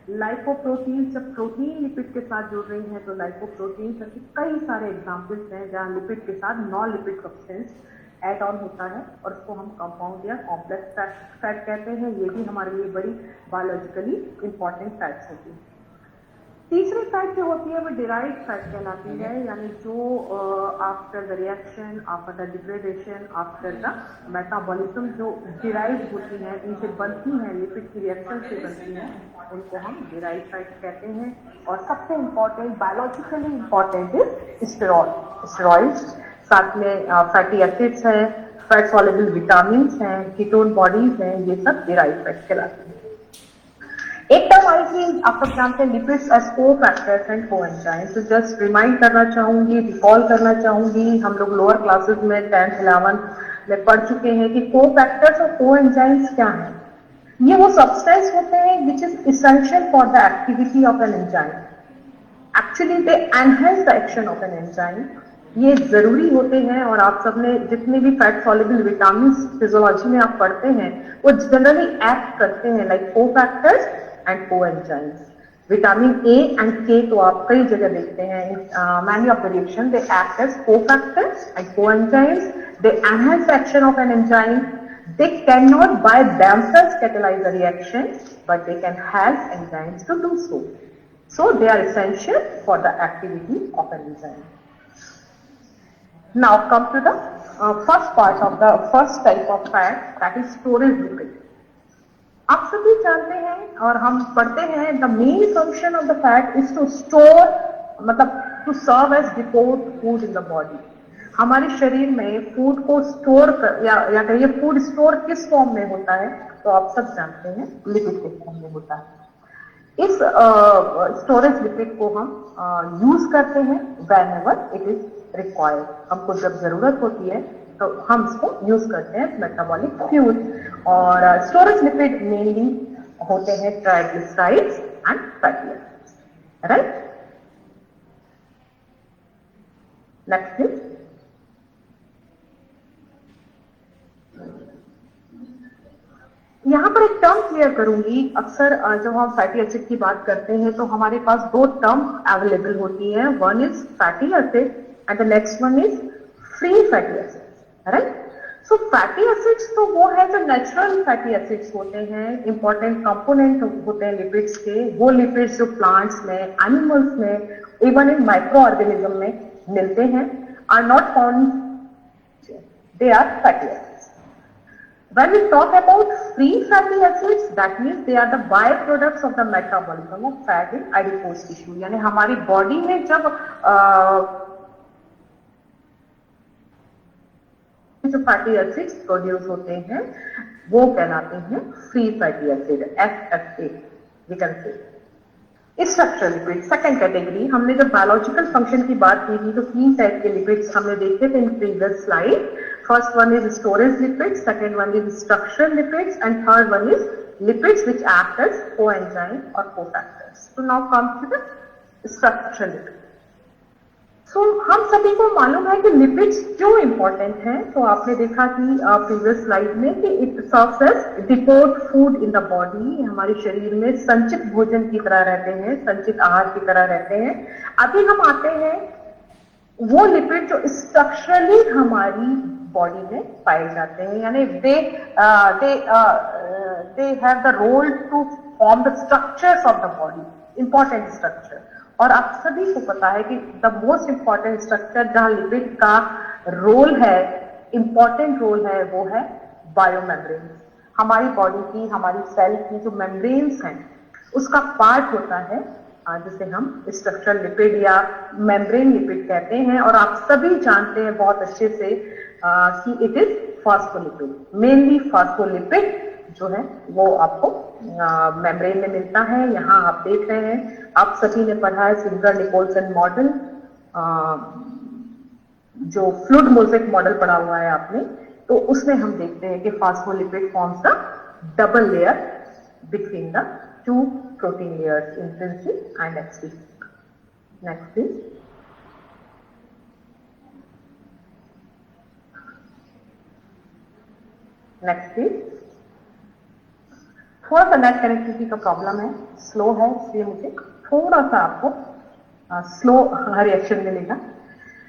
Lipoprotein, जब protein lipid के साथ जुड़ रही है तो लाइपोप्रोटीन करके कई सारे एग्जाम्पल्स हैं जहाँ लिपिड के साथ non lipid substance add on होता है और उसको हम कंपाउंड या कॉम्प्लेक्स फैट कहते हैं। ये भी हमारे लिए बड़ी बायोलॉजिकली इंपॉर्टेंट फैट्स होती है। तीसरी फैट जो होती है वो डिराइव फैट कहलाती है, यानी जो after the reaction, after the degradation, after the metabolism जो डिराइव होती हैं, इनसे बनती हैं, लिपिड की रिएक्शन से बनती हैं, उनको हम डिराइव फैट कहते हैं। और सबसे important, biologically important is steroids, साथ में फैटी एसिड्स हैं, फैट सॉल्युबल विटामिन हैं, कीटोन बॉडीज हैं, ये सब डिराइव फैट कहलाती हैं। एक टर्म आई थी, आप सब जानते हैं, lipids as cofactors and coenzymes. तो जस्ट रिमाइंड करना चाहूंगी, रिकॉल करना चाहूंगी, हम लोग लोअर क्लासेस में 10th 11th में पढ़ चुके हैं कि कोफैक्टर्स और कोएंजाइम्स क्या हैं। ये वो सब्सटेंस होते हैं which is essential for the activity of an enzyme. Actually they enhance the action of an enzyme. ये जरूरी होते हैं और आप सबने जितने भी फैट सॉल्युबल विटामिन फिजियोलॉजी में आप पढ़ते हैं वो जनरली एक्ट करते हैं like cofactors and coenzymes. Vitamin A and K तो आप कई जगह देखते हैं, many of the reaction they act as cofactors and coenzymes, they enhance the action of an enzyme, they cannot by themselves catalyze the reaction but they can help enzymes to do so, so they are essential for the activity of an enzyme. Now come to the first part of the first type of fat, that is storage lipid. आप सभी जानते हैं और हम पढ़ते हैं, the main function of the fat is to store, मतलब to serve as depot food in the body. हमारे शरीर में फूड को स्टोर कर या कहिए फूड स्टोर किस फॉर्म में होता है, तो आप सब जानते हैं लिपिड के फॉर्म में होता है। इस स्टोरेज लिपिड को हम यूज करते हैं when ever it is required. हमको जब जरूरत होती है तो हम इसको यूज करते हैं मेटाबॉलिक फ्यूल। और स्टोरेज लिपिड मेनली होते हैं triglycerides and fatty acids, right. Next please. यहाँ पर एक टर्म क्लियर करूंगी। अक्सर जब हम फैटी एसिड की बात करते हैं तो हमारे पास दो टर्म अवेलेबल होती हैं, one is fatty acid and the next one is free fatty acid, right. So fatty acids तो वो है जो नेचुरल फैटी एसिड्स होते हैं, इंपॉर्टेंट कंपोनेंट होते हैं लिपिड्स के। वो लिपिड्स जो प्लांट्स में, एनिमल्स में, इवन इन माइक्रो ऑर्गेनिज्म में मिलते हैं, are not found, they are fatty acids. When we talk about free fatty acids, that means they are the byproducts of the metabolism of fat in adipose tissue. यानी हमारी body में जब जो fatty acids produce होते हैं वो कहलाते हैं free fatty acid, FFA we can say. Structural lipid second category. हमने जब बायोलॉजिकल फंक्शन की बात की थी तो तीन टाइप के लिपिड्स हमने देखे थे in previous slide. First one is storage lipids, second one is structural lipids and third one is lipids which act as coenzyme और कोफैक्टर्स। तो now come to the structural lipid. So हम सभी को मालूम है कि लिपिड्स क्यों important हैं। तो आपने देखा कि प्रीवियस स्लाइड में कि it serves as depot food in the body, हमारे शरीर में संचित भोजन की तरह रहते हैं, संचित आहार की तरह रहते हैं। अभी हम आते हैं वो लिपिड जो स्ट्रक्चरली हमारी बॉडी में पाए जाते हैं, यानी they have the role to form the structures of the body, important structure. और आप सभी को पता है कि द मोस्ट इंपॉर्टेंट स्ट्रक्चर जहां लिपिड का रोल है, इंपॉर्टेंट रोल है, वो है बायोमेम्ब्रेन। हमारी बॉडी की, हमारी सेल की जो मेम्ब्रेन्स हैं उसका पार्ट होता है जिसे हम स्ट्रक्चरल लिपिड या मेम्ब्रेन लिपिड कहते हैं। और आप सभी जानते हैं बहुत अच्छे से कि it is phospholipid. Mainly phospholipid जो है वो आपको मेम्ब्रेन में मिलता है। यहाँ आप देख रहे हैं, आप सभी ने पढ़ा है सिंगर-निकोलसन मॉडल, जो फ्लूइड मोज़ेक मॉडल पढ़ा हुआ है आपने, तो उसमें हम देखते हैं कि phospholipid forms the double layer between the two protein layers, intrinsic and extrinsic. Next please. Next please. थोड़ा सा नेट कनेक्टिविटी का प्रॉब्लम है, स्लो है, इसलिए मुझे थोड़ा सा आपको स्लो रिएक्शन मिलेगा।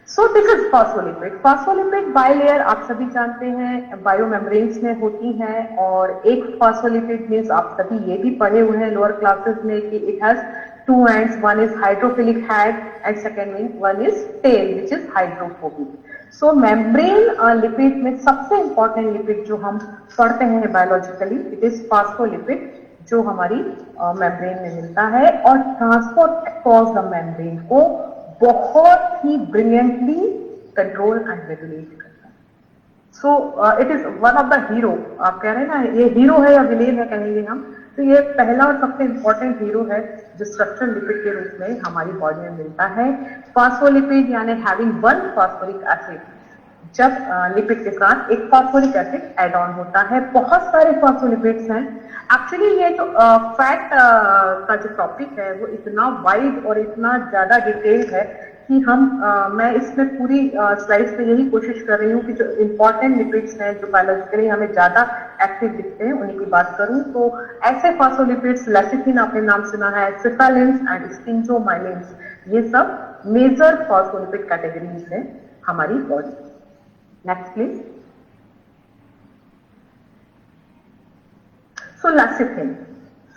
सो this is phospholipid. Phospholipid bilayer आप सभी जानते हैं बायोमेम्ब्रेन्स में होती हैं, और एक फॉस्फोलिपिड मीन्स आप सभी ये भी पढ़े हुए हैं लोअर क्लासेस में कि it has two ends, one is hydrophilic head and second one is tail which is hydrophobic. So membrane lipid में सबसे इंपॉर्टेंट लिपिड जो हम पढ़ते हैं बायोलॉजिकली इट इज फॉस्फोलिपिड, जो हमारी मेम्ब्रेन में मिलता है और ट्रांसपोर्ट अक्रॉस द मेम्ब्रेन को बहुत ही ब्रिलियंटली कंट्रोल एंड रेगुलेट करता है। So it is one of the hero. आप कह रहे हैं ना ये हीरो है या विलेन है कहेंगे हम, तो ये पहला और सबसे इंपॉर्टेंट हीरो है जो स्ट्रक्चरल लिपिड के रूप में हमारी बॉडी में मिलता है। फॉस्फोलिपिड यानी हैविंग वन फॉस्फोरिक एसिड, जब लिपिड के साथ एक फॉस्फोरिक एसिड एड ऑन होता है। बहुत सारे फॉस्फोलिपिड्स हैं। एक्चुअली ये जो फैट का जो टॉपिक है वो इतना वाइड और इतना ज्यादा डिटेल्ड है कि मैं इसमें पूरी स्लाइड्स में यही कोशिश कर रही हूँ कि जो इंपॉर्टेंट लिपिड्स हैं जो बायोलॉजिकली हमें ज्यादा एक्टिव दिखते हैं उन्हीं की बात करूँ। तो ऐसे फॉस्फोलिपिड्स, लेसिथिन आपने नाम सुना है, सिफालिन्स एंड स्टिंजोमाइलिन्स, ये सब मेजर फॉस्फोलिपिड कैटेगरीज हैं हमारी body. Next please. So lecithin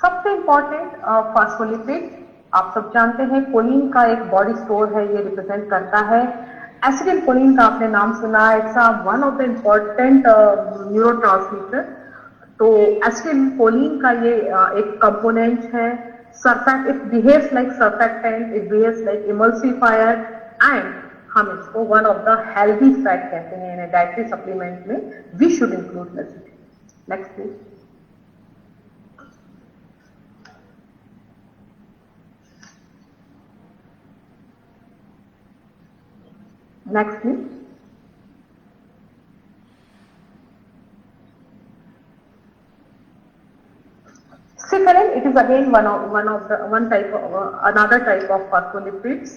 सबसे इंपॉर्टेंट फॉस्फोलिपिड, आप सब जानते हैं कोलिन का एक बॉडी स्टोर है, ये रिप्रेजेंट करता है। एसिटिल कोलिन का आपने नाम सुना है, it's one of the important neurotransmitter. तो एसिटिल कोलिन का ये एक कंपोनेंट है। Surfact, it behaves like surfactant, it behaves like emulsifier and हम इसको one of the healthy fat कहते हैं। डाइटरी सप्लीमेंट में we should include lecithin. Next please. Next, please. Sifalin, it is again another type of phospholipids.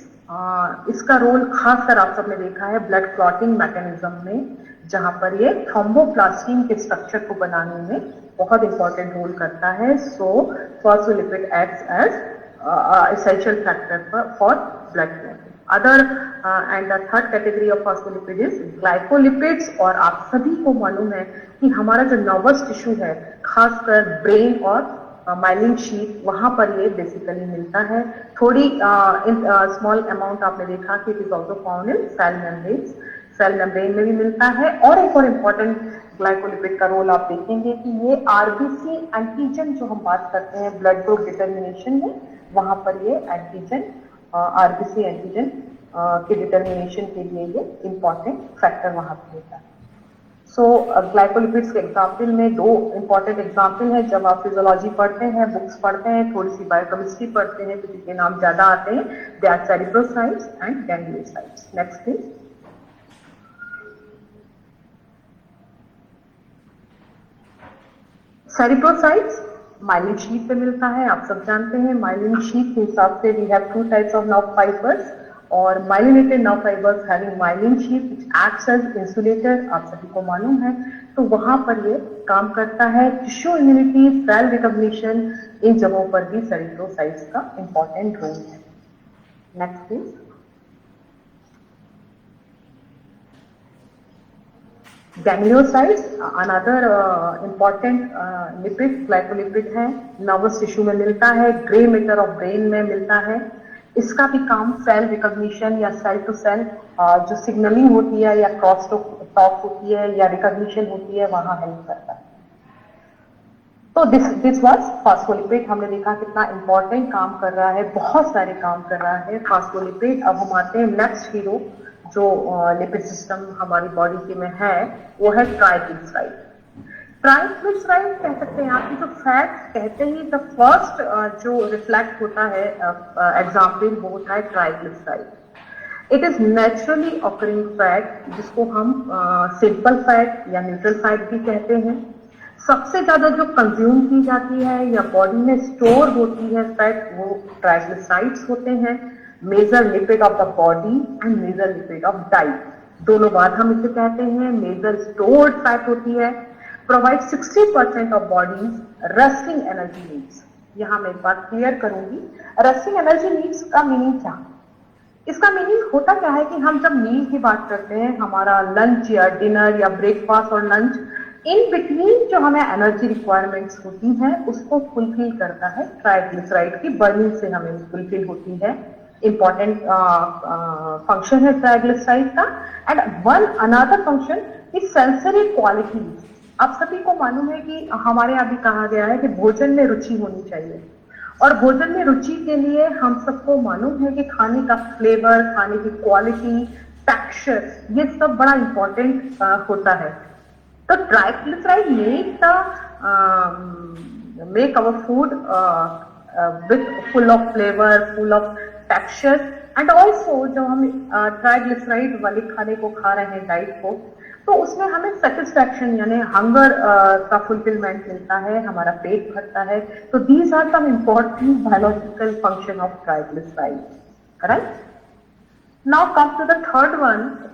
इसका role खासकर आप सबने देखा है ब्लड क्लॉटिंग मैकेनिज्म में, जहां पर ये थ्रोम्बोप्लास्टिन के स्ट्रक्चर को बनाने में बहुत इंपॉर्टेंट रोल करता है। So phospholipid acts as essential factor for blood clotting. Other and the third category of phospholipid is glycolipids। और आप सभी को मालूम है कि हमारा जो नर्वस टिश्यू है, खासकर ब्रेन और माइलिन शीट, वहां पर ये बेसिकली मिलता है। थोड़ी स्मॉल अमाउंट आपने देखा कि it is also found in cell membranes, cell membrane में भी मिलता है। और एक और इम्पॉर्टेंट ग्लाइकोलिपिड का रोल आप देखेंगे कि ये आरबीसी एंटीजन, जो हम बात करते हैं ब्लड ग्रुप डिटर्मिनेशन में, वहां पर ये एंटीजन आरबीसी एंटीजन के डिटर्मिनेशन के लिए ये इंपॉर्टेंट फैक्टर वहां पर होता है। सो ग्लाइकोलिपिड्स के एग्जाम्पल में दो इंपॉर्टेंट एग्जाम्पल है। जब आप फिजियोलॉजी पढ़ते हैं, बुक्स पढ़ते हैं, थोड़ी सी बायोकेमिस्ट्री पढ़ते हैं तो जिनके नाम ज्यादा आते हैं, they are cerebrosides and gangliosides. Next please. Cerebrosides myelin sheath पे मिलता है, आप सब जानते हैं। माइलिन शीट के हिसाब से we have two types of nerve fibres, और myelinated nerve fibres having myelin sheath which acts as insulator, आप सभी को मालूम है। तो वहां पर ये काम करता है। टिश्यू इम्यूनिटी, सेल रिकॉग्निशन, इन जगहों पर भी सेरिब्रोसाइट्स का इंपॉर्टेंट रोल है। Next please. Gangliosides another important lipid, glycolipid है, नर्वस टिश्यू में मिलता है, ग्रे मैटर ऑफ ब्रेन में मिलता है। इसका भी काम सेल रिकॉग्निशन या सेल टू सेल जो सिग्नलिंग होती है या क्रॉस टॉक होती है या रिकॉग्निशन होती है, वहां हेल्प करता है। तो दिस वाज फॉस्फोलिपिड। हमने देखा कितना इंपॉर्टेंट काम कर रहा है, बहुत सारे काम कर रहा है फॉस्फोलिपिड। अब हम आते हैं नेक्स्ट हीरो जो लिपिड सिस्टम हमारी बॉडी के में है, वो है ट्राइग्लिसराइड। ट्राइग्लिसराइड कह सकते हैं आप, जो फैट कहते ही द फर्स्ट जो रिफ्लेक्ट होता है एग्जाम्पल वो होता है triglyceride. It is naturally occurring fat, जिसको हम सिंपल फैट या न्यूट्रल फैट भी कहते हैं। सबसे ज्यादा जो कंज्यूम की जाती है या बॉडी में स्टोर होती है फैट, वो ट्राइग्लिसराइड्स होते हैं। Major lipid of the body and major lipid of diet, दोनों बात हम इसे कहते हैं। मेजर स्टोर्ड फैट होती है, provide 60% of bodies resting energy needs. यहां मैं एक बात क्लियर करूंगी, रेस्टिंग एनर्जी नीड्स का मीनिंग क्या? इसका मीनिंग होता क्या है कि हम जब मील की बात करते हैं, हमारा लंच या डिनर या ब्रेकफास्ट और लंच, इन बिटवीन जो हमें एनर्जी रिक्वायरमेंट्स होती हैं उसको फुलफिल करता है ट्राइग्लिसराइड की बर्निंग से हमें फुलफिल होती है। इंपॉर्टेंट फंक्शन है ट्राइग्लिसराइड का। And one another function is sensory qualities. आप सभी को मालूम है कि हमारे यहाँ भी कहा गया है कि भोजन में रुचि होनी चाहिए, और भोजन में रुचि के लिए हम सबको मालूम है कि खाने का फ्लेवर, खाने की क्वालिटी, टेक्सचर, ये सब बड़ा इंपॉर्टेंट होता है। तो triglyceride make our food with full of flavor, full of texture, and also जब हम ट्राइग्लिसराइड वाले खाने को खा रहे हैं, डाइट को, तो उसमें हमें सेटिस्फैक्शन यानी हंगर का फुलफिलमेंट मिलता है, हमारा पेट भरता है। तो these are some important biological function of triglyceride, right? Now come to the third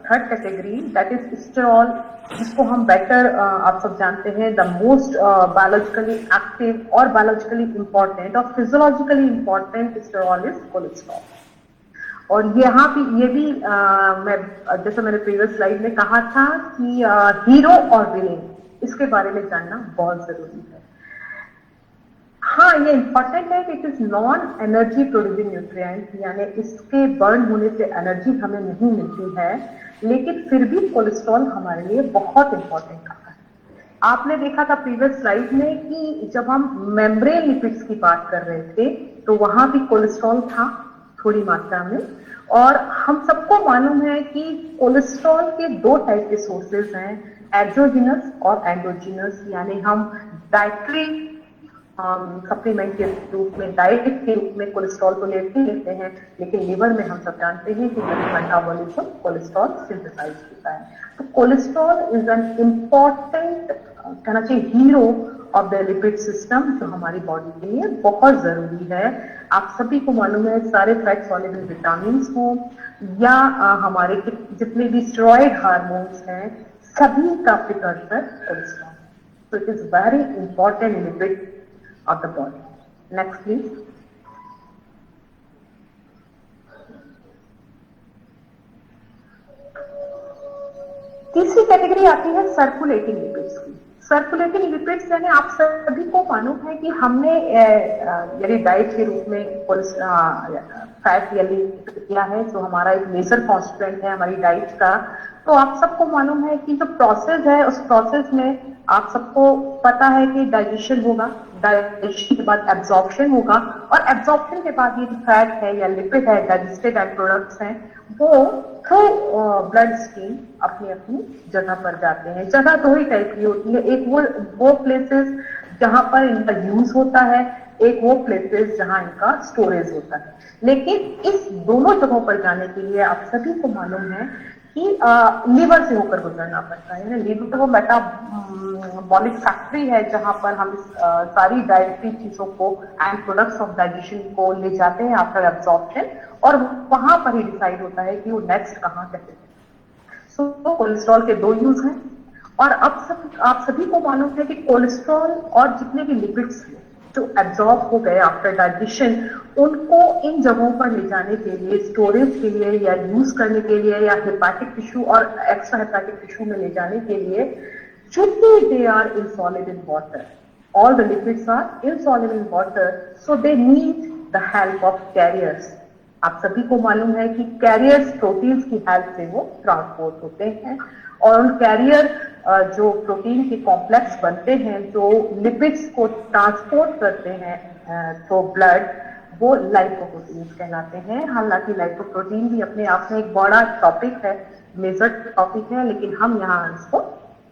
category, that is sterol, जिसको हम बेटर आप सब जानते हैं द मोस्ट बायोलॉजिकली एक्टिव और बायोलॉजिकली इंपॉर्टेंट और physiologically important sterol is cholesterol. और यहाँ भी ये भी मैं जैसे मैंने प्रीवियस स्लाइड में कहा था कि हीरो और विलेन, इसके बारे में जानना बहुत जरूरी है। हाँ, ये इंपॉर्टेंट है कि it is non energy producing nutrient, यानी इसके बर्न होने से एनर्जी हमें नहीं मिलती है, लेकिन फिर भी कोलेस्ट्रॉल हमारे लिए बहुत इंपॉर्टेंट आता है। आपने देखा था प्रीवियस स्लाइड में कि जब हम मेम्ब्रेन लिपिड्स की बात कर रहे थे तो वहां भी कोलेस्ट्रॉल था थोड़ी मात्रा में। और हम सबको मालूम है कि कोलेस्ट्रॉल के दो टाइप के सोर्सेज हैं, एक्सोजिनस और एंडोजिनस, यानी हम डाइटरी सप्लीमेंट के रूप में, डाइट के रूप में कोलेस्ट्रॉल को लेते हैं, लेकिन लिवर में हम सब जानते हैं कि मेटाबॉलिज्म कोलेस्ट्रॉल सिंथेसाइज होता है। तो कोलेस्ट्रॉल इज एन इम्पॉर्टेंट, कहना चाहिए, hero of the lipid system, जो हमारी बॉडी के लिए बहुत जरूरी है। आप सभी को मालूम है, सारे फैट सॉल्युबल विटामिन हो या हमारे जितने भी स्टेरॉइड हार्मोन्स हैं, सभी का precursor cholesterol. So it is very important lipid of the body. Next, please. तीसरी कैटेगरी आती है सर्कुलेटिंग लिपिड्स की। सर्कुलेटिंग लिपिड्स यानी आप सभी को मालूम है कि हमने यदि डाइट के रूप में फैट यदि किया है तो हमारा एक मेजर कॉन्स्टिट्यूएंट है हमारी डाइट का। तो आप सबको मालूम है कि जो प्रोसेस है उस प्रोसेस में आप सबको पता है कि डाइजेशन होगा, डाइजेशन के बाद एब्जॉर्प्शन होगा, और एब्जॉर्प्शन के बाद ये जो फैट है या लिपिड है, डाइजेस्टेड एंड प्रोडक्ट्स हैं, वो थ्रू ब्लड स्ट्रीम अपनी अपनी जगह पर जाते हैं। जगह दो ही टाइप की होती है, एक वो प्लेसेस जहां पर इनका यूज होता है, एक वो प्लेसेस जहां इनका स्टोरेज होता है। लेकिन इस दोनों जगहों पर जाने के लिए आप सभी को मालूम है कि लीवर से होकर गुजरना पड़ता है। लीवर वो मेटाबॉलिक फैक्ट्री है जहां पर हम सारी डाइटरी चीजों को एंड प्रोडक्ट्स ऑफ डाइजेशन को ले जाते हैं आफ्टर एब्जॉर्प्शन, और वहां पर ही डिसाइड होता है कि वो नेक्स्ट कहाँ कैसे। सो कोलेस्ट्रॉल के दो यूज हैं, और अब आप सभी को मालूम है कि कोलेस्ट्रॉल और जितने भी लिपिड्स हैं जो एब्जॉर्ब हो गए आफ्टर डाइजेशन, उनको इन जगहों पर ले जाने के लिए, स्टोरेज के लिए या यूज करने के लिए, या हेपाटिक टिश्यू और एक्स्ट्रा हेपाटिक टिश्यू में ले जाने के लिए, चूंकि they are insoluble in water, all the lipids are insoluble in water, so they need the help of carriers. आप सभी को मालूम है कि कैरियर्स प्रोटीन्स की हेल्प से वो ट्रांसपोर्ट होते हैं, और उन कैरियर जो प्रोटीन के कॉम्प्लेक्स बनते हैं जो लिपिड्स को ट्रांसपोर्ट करते हैं थ्रू ब्लड, वो लाइपोप्रोटीन्स कहलाते हैं। हालांकि लाइपोप्रोटीन भी अपने आप में एक बड़ा टॉपिक है, मेजर टॉपिक है, लेकिन हम यहाँ इसको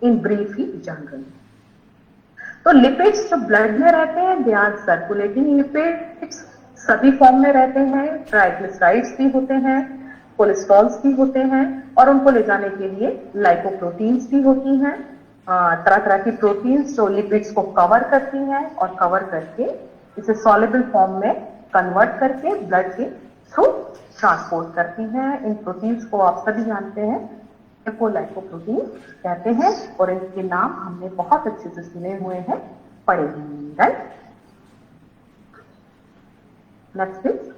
इन ब्रीफ ही जान रहे हैं। तो लिपिड्स जो ब्लड में रहते हैं, दे आर सर्कुलेटिंग लिपिड्स, सभी फॉर्म में रहते हैं। ट्राइग्लिसराइड्स भी होते हैं, कोलेस्ट्रॉल्स भी होते हैं, और उनको ले जाने के लिए लाइपोप्रोटीन्स भी होती हैं, तरह तरह की प्रोटीन्स जो लिपिड्स को कवर करती हैं और कवर करके इसे सॉल्युबल फॉर्म में कन्वर्ट करके ब्लड के थ्रू ट्रांसपोर्ट करती हैं। इन प्रोटीन्स को आप सभी जानते हैं को लाइपोप्रोटीन कहते हैं और इनके नाम हमने बहुत अच्छे से सुने हुए हैं, पढ़े हैं, राइट। Next please.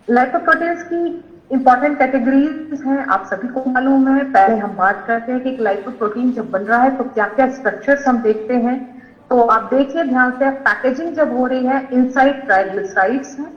लाइपोप्रोटीन्स की इंपॉर्टेंट कैटेगरीज हैं, आप सभी को मालूम है। पहले हम बात करते हैं कि एक लाइपोप्रोटीन जब बन रहा है तो क्या क्या स्ट्रक्चर्स हम देखते हैं। तो आप देखिए ध्यान से, पैकेजिंग जब हो रही है, इनसाइड ट्राइग्लिसराइड्स हैं,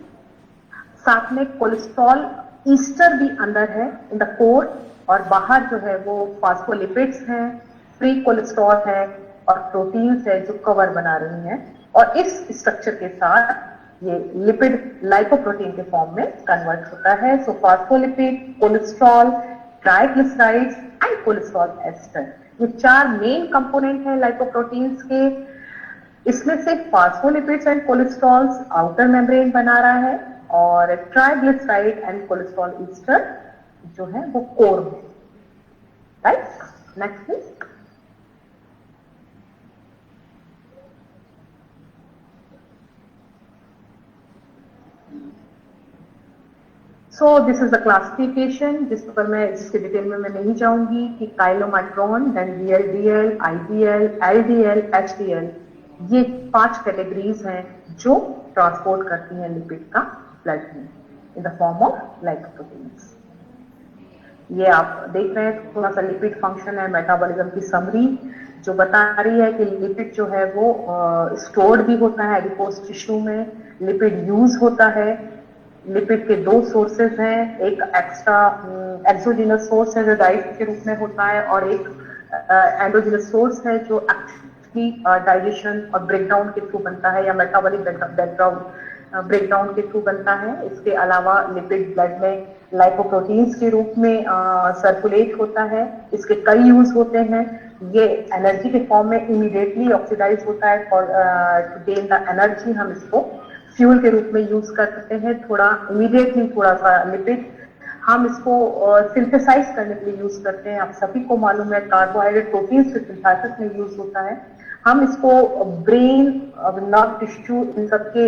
साथ में कोलेस्ट्रॉल ईस्टर भी अंदर है इन द कोर, और बाहर जो है वो फास्फोलिपिड्स हैं, फ्री कोलेस्ट्रॉल है और प्रोटीन्स है जो कवर बना रही हैं। और इस स्ट्रक्चर के साथ ये लिपिड लाइपोप्रोटीन के फॉर्म में कन्वर्ट होता है। So phospholipid, cholesterol, triglycerides and cholesterol ester, ये चार मेन कंपोनेंट है लाइपोप्रोटीन्स के। इसमें से phospholipids and cholesterols outer membrane बना रहा है और ट्राइग्लिसराइड एंड कोलेस्ट्रॉल ईस्टर जो है वो कोर में, right. Next please. So this is the classification जिसके डिटेल में मैं नहीं जाऊंगी कि chylomicron, then VLDL, IDL, LDL, HDL, ये 5 कैटेगरीज हैं जो ट्रांसपोर्ट करती हैं लिपिड का ब्लड में इन द फॉर्म ऑफ लाइपोप्रोटीन्स। ये आप देख रहे हैं, थोड़ा सा लिपिड फंक्शन है, मेटाबॉलिज्म की समरी जो बता रही है कि लिपिड जो है वो स्टोर्ड भी होता है एडिपोज टिश्यू में, लिपिड यूज होता है। लिपिड के 2 सोर्सेज हैं, एक एक्स्ट्रा एक्सोजिनस सोर्स है जो डाइट के रूप में होता है, और एक एंडोजिनस सोर्स है जो एक्चुअली डाइजेशन और ब्रेकडाउन के थ्रू बनता है, या मेटाबॉलिक ब्रेकडाउन के थ्रू बनता है। इसके अलावा लिपिड ब्लड में लाइपोप्रोटीन्स के रूप में सर्कुलेट होता है। इसके कई यूज होते हैं। ये एनर्जी के फॉर्म में इमीडिएटली ऑक्सीडाइज होता है for to gain the energy. हम इसको फ्यूल के रूप में यूज करते हैं, थोड़ा इमीडिएटली थोड़ा सा लिपिड हम इसको सिंथेसाइज करने के लिए यूज करते हैं। आप सभी को मालूम है कार्बोहाइड्रेट प्रोटीन के सिंथेसिस में यूज होता है। हम इसको ब्रेन, नर्व टिश्यू, इन सबके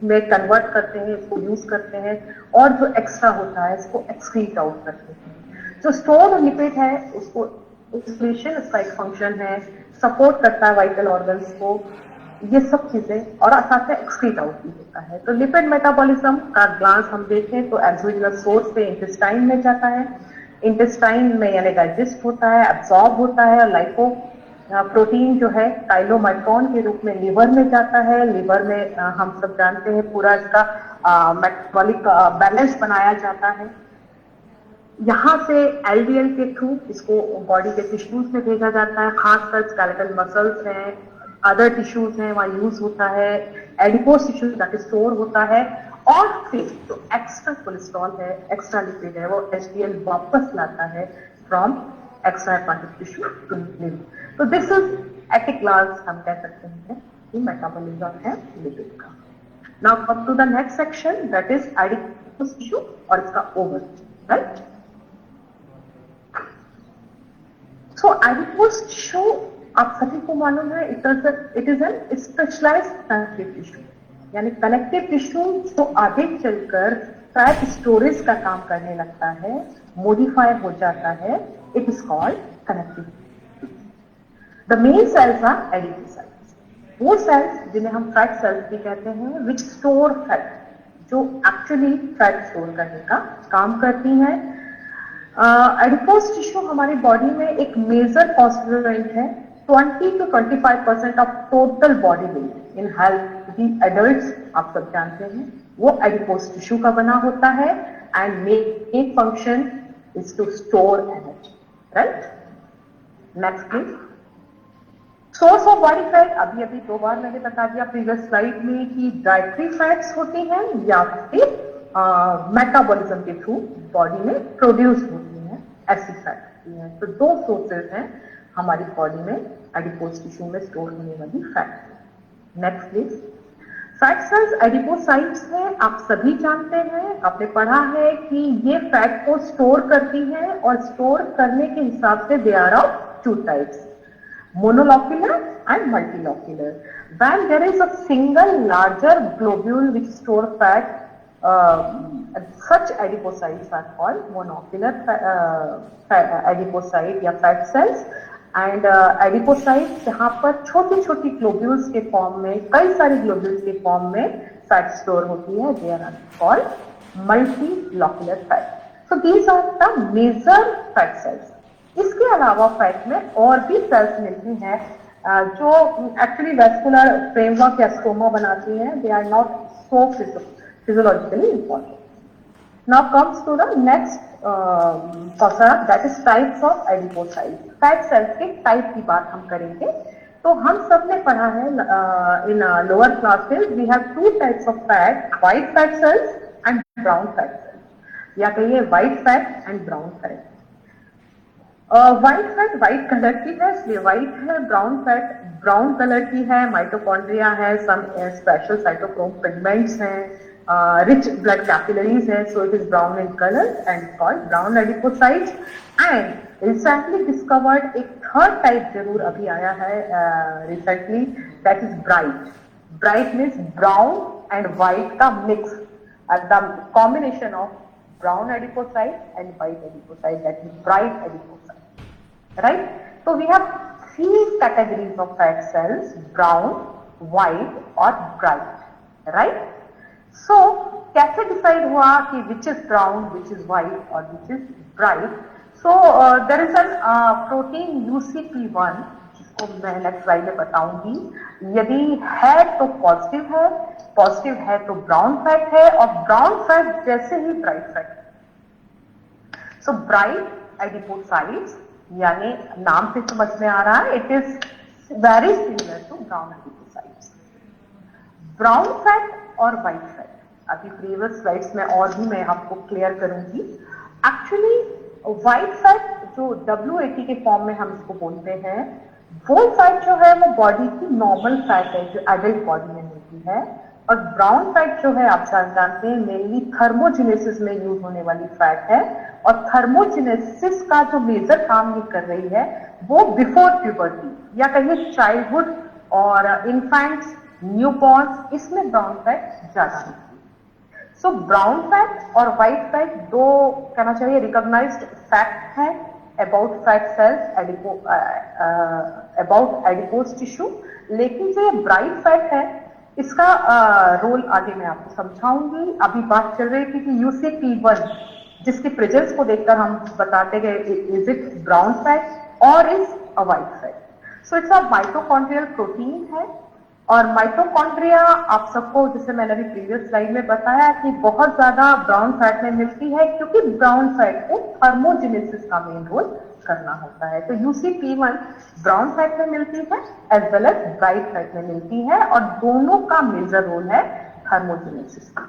में कन्वर्ट करते हैं, इसको यूज करते हैं, और जो एक्स्ट्रा होता है इसको एक्सक्रीट आउट करते हैं। जो स्टोर्ड लिपिड है उसको एक्सक्रीशन, इसका एक फंक्शन है, सपोर्ट करता है वाइटल ऑर्गन्स को, ये सब चीजें, और साथ में एक्सक्रीट आउट भी होता है। तो लिपिड मेटाबॉलिज्म का ग्लांस हम देखें तो एक्सोजिनस सोर्स से इंटेस्टाइन में जाता है, इंटेस्टाइन में यानी डाइजेस्ट होता है, एब्जॉर्ब होता है, और लाइपो प्रोटीन जो है काइलोमाइक्रोन के रूप में लिवर में जाता है। लिवर में हम सब जानते हैं पूरा इसका मेटाबॉलिक बैलेंस बनाया जाता है। यहाँ से एलडीएल के थ्रू इसको बॉडी के टिश्यूज में भेजा जाता है, खासकर स्केलेटल मसल्स हैं, अदर टिश्यूज हैं, वहाँ यूज होता है। एडिपोज टिश्यू जाके स्टोर होता है, और फिर जो एक्स्ट्रा कोलेस्ट्रॉल है, एक्स्ट्रा लिपिड है, वो एचडीएल वापस लाता है from extra hepatic tissue to liver. तो this is at a glance हम कह सकते हैं कि मेटाबॉलिज्म है लिपिड का। Now come to the next section, that is adipose tissue और इसका overview, right. So adipose tissue आप सभी को मालूम है, it is an specialised connective tissue, यानी कनेक्टिव टिश्यू जो आगे चलकर फैट स्टोरेज का काम करने लगता है, मॉडिफाई हो जाता है, it is called connective. The main cells are adipocytes, वो सेल्स जिन्हें हम फैट सेल्स भी कहते हैं, विच स्टोर फैट, जो एक्चुअली फैट स्टोर करने का काम करती हैं। एडिपोज टिश्यू हमारी बॉडी में एक मेजर कॉन्स्टिट्यूएंट है। 20 to 25% of total body weight in healthy adults, आप सब जानते हैं, वो एडिपोज टिश्यू का बना होता है, and main function is to store energy, right. Next please. Source of body fat, अभी 2 बार मैंने बता दिया प्रीवियस स्लाइड में कि डाइटरी फैट्स होती हैं या फिर मेटाबॉलिज्म के थ्रू बॉडी में प्रोड्यूस होती हैं, ऐसी फैट होती हैं। तो 2 सोर्सेज हैं हमारी बॉडी में एडिपोज टिश्यू में स्टोर होने वाली fat. Next please. Fat cells adipocytes हैं, आप सभी जानते हैं, आपने पढ़ा है कि ये फैट को स्टोर करती हैं, और स्टोर करने के हिसाब से they are of 2 types. monolocular and multilocular. When there is a single larger globule which store fat, such adipocytes are called monocular adipocyte या fat cells. एंड एडिपोसाइट जहां पर छोटी छोटी ग्लोब्यूल्स के फॉर्म में, कई सारी ग्लोब्यूल्स के फॉर्म में फैट स्टोर होती है, they are called multilocular fat. So these are the major fat cells. इसके अलावा फैट में और भी सेल्स मिलती हैं जो एक्चुअली वेस्कुलर फ्रेमवर्क या स्टोमा बनाती हैं. They are not so physiologically important. Now comes to the next concept, that is types of adipocytes. Fat cells के टाइप की बात हम करेंगे. तो हम सब ने पढ़ा है in lower classes we have two types of fat, white fat cells and brown fat cells, या कहिए white fat and brown fat. White fat white colour की है इसलिए व्हाइट है. ब्राउन फैट ब्राउन कलर की है. माइटोकॉन्ड्रिया है, some special cytochrome pigments हैं, rich blood capillaries है, so it is brown in color and called brown adipocytes. And recently discovered एक third type जरूर अभी आया है recently, that is bright. Bright means brown and white का mix, the combination of brown adipocyte and white adipocyte, that is bright adipocyte, right? So we have three categories of fat cells: brown, white और bright, right? So कैसे decide हुआ कि which is brown, which is white और which is bright? So there is a protein UCP1 जिसको मैं next slide में बताऊंगी. यदि है तो पॉजिटिव है तो ब्राउन फैट है, और ब्राउन फैट जैसे ही bright fat. So bright adipocytes यानी नाम से समझ में आ रहा है, it is very similar to brown adipocytes. Brown fat और व्हाइट फैट अभी प्रीवियस स्लाइड्स में और भी मैं आपको क्लियर करूंगी. एक्चुअली व्हाइट फैट जो WAT के फॉर्म में हम इसको बोलते हैं, वो फैट जो है वो बॉडी की नॉर्मल फैट है जो एडल्ट बॉडी में मिलती है. और ब्राउन फैट जो है आप जानते हैं मेनली थर्मोजेनेसिस में यूज होने वाली फैट है. और थर्मोजेनेसिस का जो मेजर काम ये कर रही है वो बिफोर प्यूबर्टी या कहिए चाइल्डहुड और इन्फेंट्स, न्यूबॉर्न्स, इसमें ब्राउन फैट ज्यादा है. सो ब्राउन फैट और व्हाइट फैट दो कहना चाहिए रिकॉग्नाइज्ड फैक्ट है about fat cells, about adipose tissue. लेकिन जो ये ब्राइट फैट है इसका रोल आगे मैं आपको समझाऊंगी. अभी बात चल रही थी कि UCP1 जिसकी प्रेजेंस को देखकर हम बताते गए इज इट ब्राउन फैट और is a white fat. So it's a mitochondrial protein है. और माइटोकॉन्ड्रिया आप सबको, जैसे मैंने अभी प्रीवियस स्लाइड में बताया, कि बहुत ज्यादा ब्राउन फैट में मिलती है क्योंकि ब्राउन फैट को थर्मोजेनेसिस का मेन रोल करना होता है. तो UCP1 ब्राउन फैट में मिलती है as well as bright fat में मिलती है, और दोनों का मेजर रोल है थर्मोजेनेसिस का.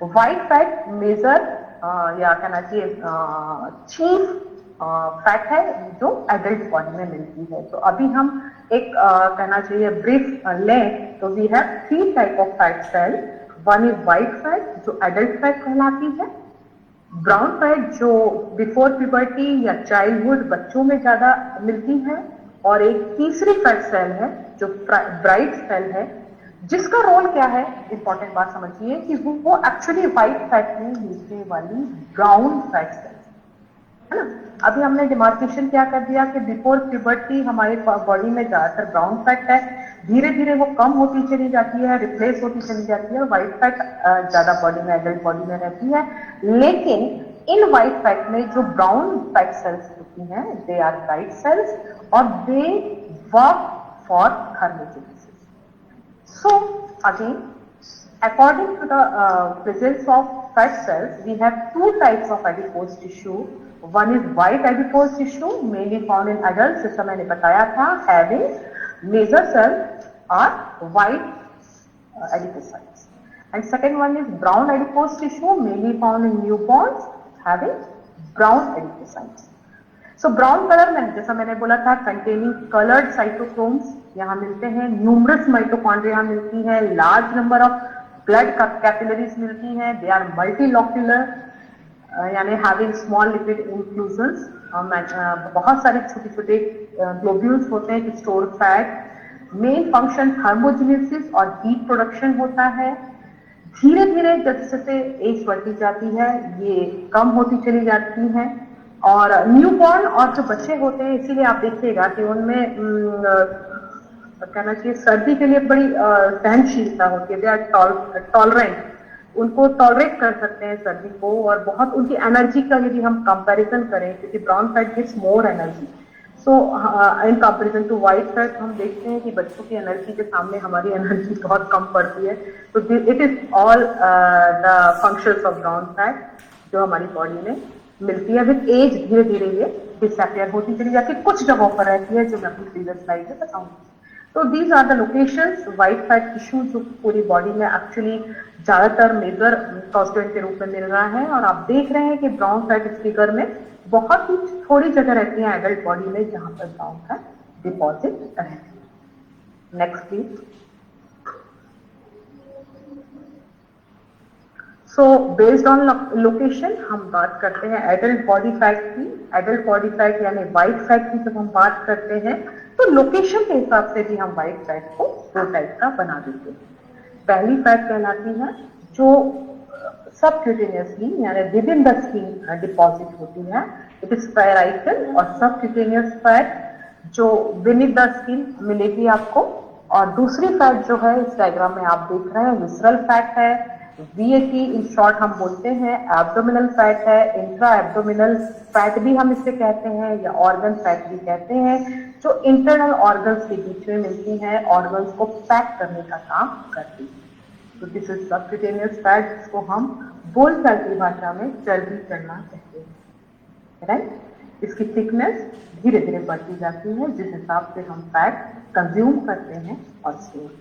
व्हाइट फैट मेजर या कहना चाहिए चीफ फैट है जो एडल्ट बॉडी में मिलती है. तो अभी हम एक कहना चाहिए ब्रीफ लें तो we have three type of fat cell. One is white fat जो एडल्ट फैट कहलाती है, ब्राउन फैट जो बिफोर प्यूबर्टी या चाइल्डहुड बच्चों में ज्यादा मिलती है, और एक तीसरी फैट सेल है जो ब्राइट सेल है जिसका रोल क्या है. इंपॉर्टेंट बात समझिए कि वो एक्चुअली व्हाइट फैट में मिलने वाली ब्राउन फैट सेल है ना. अभी हमने डिमार्केशन क्या कर दिया कि बिफोर प्यूबर्टी हमारे बॉडी में ज्यादातर ब्राउन फैट है, धीरे धीरे वो कम होती चली जाती है, रिप्लेस होती चली जाती है, व्हाइट फैट ज्यादा बॉडी में, एडल्ट बॉडी में रहती है. लेकिन इन व्हाइट फैट में जो ब्राउन फैट सेल्स होती हैं दे आर ब्राइट सेल्स और they work for thermogenesis. So again according to the presence of fat cells, we have two types of adipose tissue. One is white adipose tissue, mainly found in adults, जैसा मैंने बताया था, having major cells are white adipocytes. And second one is brown adipose tissue, mainly found in newborns, having brown adipocytes. So brown color में जैसा मैंने बोला था containing colored cytochromes यहाँ मिलते हैं, numerous mitochondria मिलती है, large number of blood capillaries मिलती हैं, they are multilocular, यानी हैविंग स्मॉल लिपिड इंक्लूजन्स, बहुत सारे छोटे छोटे ग्लोब्यूल्स होते हैं कि store fat. Main function thermogenesis और हीट प्रोडक्शन होता है। धीरे धीरे जैसे जैसे एज बढ़ती जाती है ये कम होती चली जाती है। और न्यूबॉर्न और जो बच्चे होते हैं, इसीलिए आप देखिएगा कि उनमें कहना चाहिए सर्दी के लिए बड़ी सहनशीलता होती है, दे आर टॉलरेंट, उनको टॉलरेट कर सकते हैं सर्दी को। और बहुत उनकी एनर्जी का यदि हम कंपैरिजन करें, क्योंकि brown fat gives more energy, so in comparison to white fat हम देखते हैं कि बच्चों की एनर्जी के सामने हमारी एनर्जी बहुत कम पड़ती है। तो it is all the functions of brown fat जो हमारी बॉडी में मिलती है। विद एज धीरे धीरे ये डिसअपियर होती चली जाती है, कुछ जगहों पर रहती है जो मैं अपनी प्रीवियस स्लाइड में बताऊंगी। तो these are the locations white fat tissue जो पूरी बॉडी में एक्चुअली ज्यादातर मेजर कॉन्स्टिट्यूएंट के रूप में मिल रहा है। और आप देख रहे हैं कि ब्राउन फैट इस फिगर में बहुत ही थोड़ी जगह रहती है एडल्ट बॉडी में जहां पर ब्राउन फैट डिपॉजिट रहती है। Next please. So based on location हम बात करते हैं एडल्ट बॉडी फैट की। एडल्ट बॉडी फैट यानी व्हाइट फैट की जब हम बात करते हैं तो लोकेशन के हिसाब से भी हम व्हाइट फैट को दो टाइप का बना देते हैं। पहली फैट कहलाती है जो सबक्यूटेनियसली यानी with in the skin deposit होती है, इट इज पैराइटल। और सबक्यूटेनियस फैट जो बिनीथ द स्किन मिलेगी आपको। और दूसरी फैट जो है इस डायग्राम में आप देख रहे हैं विसरल फैट है, VAT इन शॉर्ट हम बोलते हैं। एब्डोमिनल फैट है, इंट्रा एब्डोमिनल फैट भी हम इसे कहते हैं या ऑर्गन फैट भी कहते हैं, जो इंटरनल ऑर्गन्स के बीच में मिलती हैं, ऑर्गन्स को पैक करने का काम करती है। तो दिस इज सबक्यूटेनियस फैट, जिसको हम बोलचाल की भाषा में चर्बी चढ़ना कहते हैं, राइट। इसकी थिकनेस धीरे धीरे बढ़ती जाती है जिस हिसाब से हम फैट कंज्यूम करते हैं और स्टोर।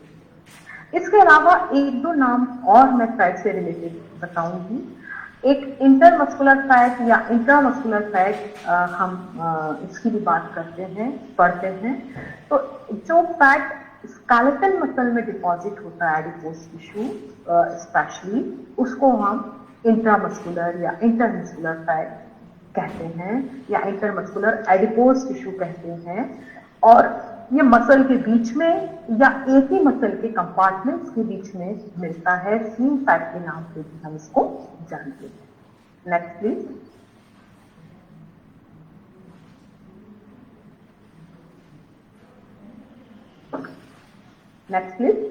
इसके अलावा एक दो नाम और मैं फैट से रिलेटेड बताऊंगी। एक इंटरमस्कुलर फैट या इंट्रामस्कुलर फैट, हम इसकी भी बात करते हैं, पढ़ते हैं। तो जो फैट स्केलेटल मसल में डिपॉजिट होता है एडिपोज टिश्यू स्पेशली, उसको हम इंट्रामस्कुलर या इंटरमस्कुलर फैट कहते हैं या इंटरमस्कुलर एडिपोज टिश्यू कहते हैं। और ये मसल के बीच में या एक ही मसल के कंपार्टमेंट्स के बीच में मिलता है, स्लिम फैट के नाम से भी हम इसको जानते हैं। Next please. Next please.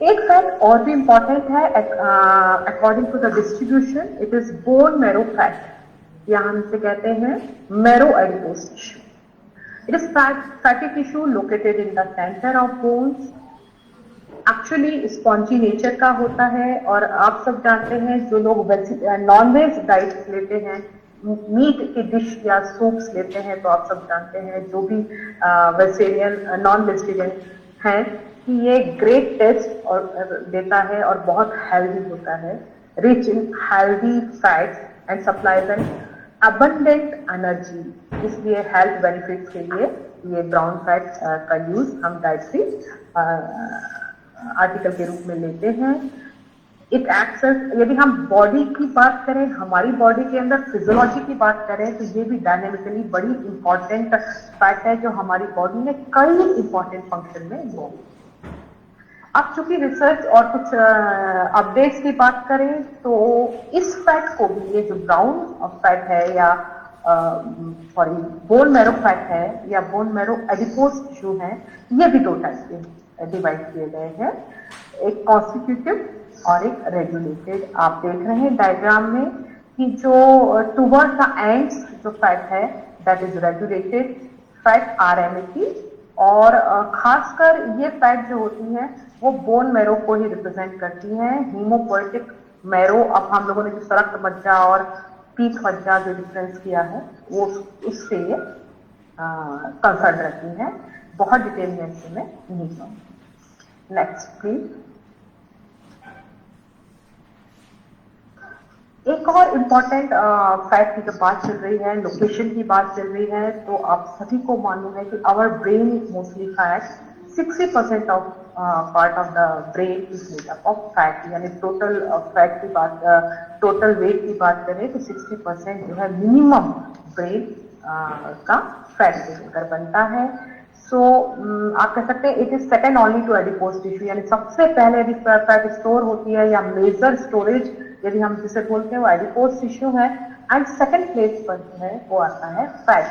एक फैट और भी इंपॉर्टेंट है according to the distribution, it is bone marrow fat या हम इसे कहते हैं marrow adipose tissue. It is fatty tissue located in the centre of bones. Actually spongy nature का होता है। और आप सब जानते हैं जो लोग नॉन-वेज डाइट लेते हैं, मीट की डिश या सूप्स लेते हैं, तो आप सब जानते हैं जो भी वेजिटेरियन नॉन वेजिटेरियन हैं कि ये ग्रेट टेस्ट और देता है और बहुत हेल्दी होता है, rich in healthy fats and supplies and abundant energy. इसलिए हेल्थ बेनिफिट्स के लिए ये ब्राउन फैट का यूज हम डाइटरी आर्टिकल के रूप में लेते हैं। इट एक्ट्स, यदि हम बॉडी की बात करें, हमारी बॉडी के अंदर फिजियोलॉजी की बात करें, तो ये भी डायनेमिकली बड़ी इंपॉर्टेंट फैट है जो हमारी बॉडी में कई इंपॉर्टेंट फंक्शन में इन्वॉल्व है। अब चूंकि रिसर्च और कुछ अपडेट्स की बात करें तो इस फैट को भी, ये जो ब्राउन फैट है या सॉरी बोन मैरो फैट है या बोन मैरो एडिपोज टिश्यू है, ये भी दो टाइप के डिवाइड किए गए हैं, एक कॉन्स्टिट्यूटिव और एक रेगुलेटेड। आप देख रहे हैं डायग्राम में कि जो टुवर्ड द एंड्स जो फैट है that is regulated fat RMA की। और खासकर ये फैट जो होती है वो बोन मैरो को ही रिप्रेजेंट करती है। हीमोपोएटिक मैरो, अब हम लोगों ने जो सरक्त मज्जा और पीठ मज्जा जो डिफरेंस किया है वो उससे ये कंसर्न रहती है। बहुत डिटेल में इससे मैं नहीं कहूँगी। Next please. एक और इम्पॉर्टेंट फैक्ट की जब बात चल रही है, लोकेशन की बात चल रही है, तो आप सभी को मालूम है कि our brain is mostly fat, 60% of part of the brain is made up of fat, यानी टोटल फैट की बात, टोटल वेट की बात करें तो 60% जो है मिनिमम ब्रेन का फैट से मिलकर बनता है। सो आप कह सकते हैं it is second only to adipose tissue, यानी सबसे पहले यदि फैट स्टोर होती है या मेजर स्टोरेज यदि हम जिसे बोलते हैं वो एडिपोज टिश्यू है। एंड सेकेंड प्लेस पर जो है वो आता है फैट,